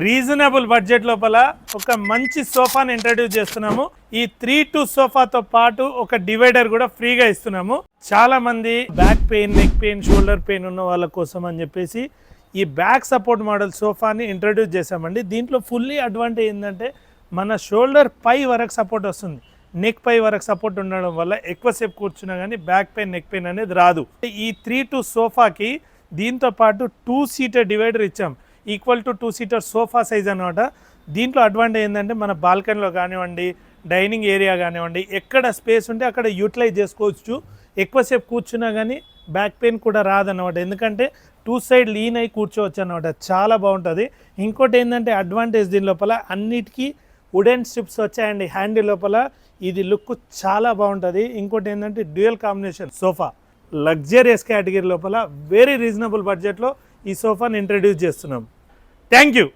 Reasonable budget లోపల ఒక మంచి సోఫాని ఇంట్రడ్యూస్ చేస్తున్నాము. ఈ 3-2 సోఫాతో పాటు ఒక డివైడర్ కూడా ఫ్రీగా ఇస్తున్నాము. చాలా మంది back pain, neck pain, shoulder pain ఉన్న వాళ్ళ కోసం అని చెప్పేసి ఈ బ్యాక్ సపోర్ట్ మోడల్ సోఫాని ఇంట్రడ్యూస్ చేసామండి. దీంట్లో ఫుల్లీ అడ్వాంటేజ్ ఏంటంటే మన షోల్డర్ పై వరకు సపోర్ట్ వస్తుంది. నెక్ పై వరకు సపోర్ట్ ఉండడం వల్ల ఎక్కువసేపు కూర్చున్నా కానీ బ్యాక్ పెయిన్, నెక్ పెయిన్ అనేది రాదు. ఈ 3-2 సోఫాకి దీంతో పాటు 2 సీటర్ డివైడర్ ఇచ్చాం. Equal to 2 seater sofa size అనమాట. దీంట్లో అడ్వాంటేజ్ ఏంటంటే మన బాల్కనీలో కానివ్వండి, డైనింగ్ ఏరియా కానివ్వండి, ఎక్కడ స్పేస్ ఉంటే అక్కడ యూటిలైజ్ చేసుకోవచ్చు. ఎక్కువసేపు కూర్చున్నా కానీ బ్యాక్ పెయిన్ కూడా రాదన్నమాట. ఎందుకంటే 2 సైడ్ లీన్ అయి కూర్చోవచ్చు అనమాట. చాలా బాగుంటుంది. ఇంకోటి ఏంటంటే అడ్వాంటేజ్ దీని లోపల అన్నిటికీ వుడెన్ స్ట్రిప్స్ వచ్చాయండి. హ్యాండిల్ లోపల ఇది లుక్ చాలా బాగుంటుంది. ఇంకోటి ఏంటంటే dual combination sofa, luxurious category లోపల వెరీ రీజనబుల్ బడ్జెట్లో ఈ సోఫాని ఇంట్రడ్యూస్ చేస్తున్నాం. Thank you.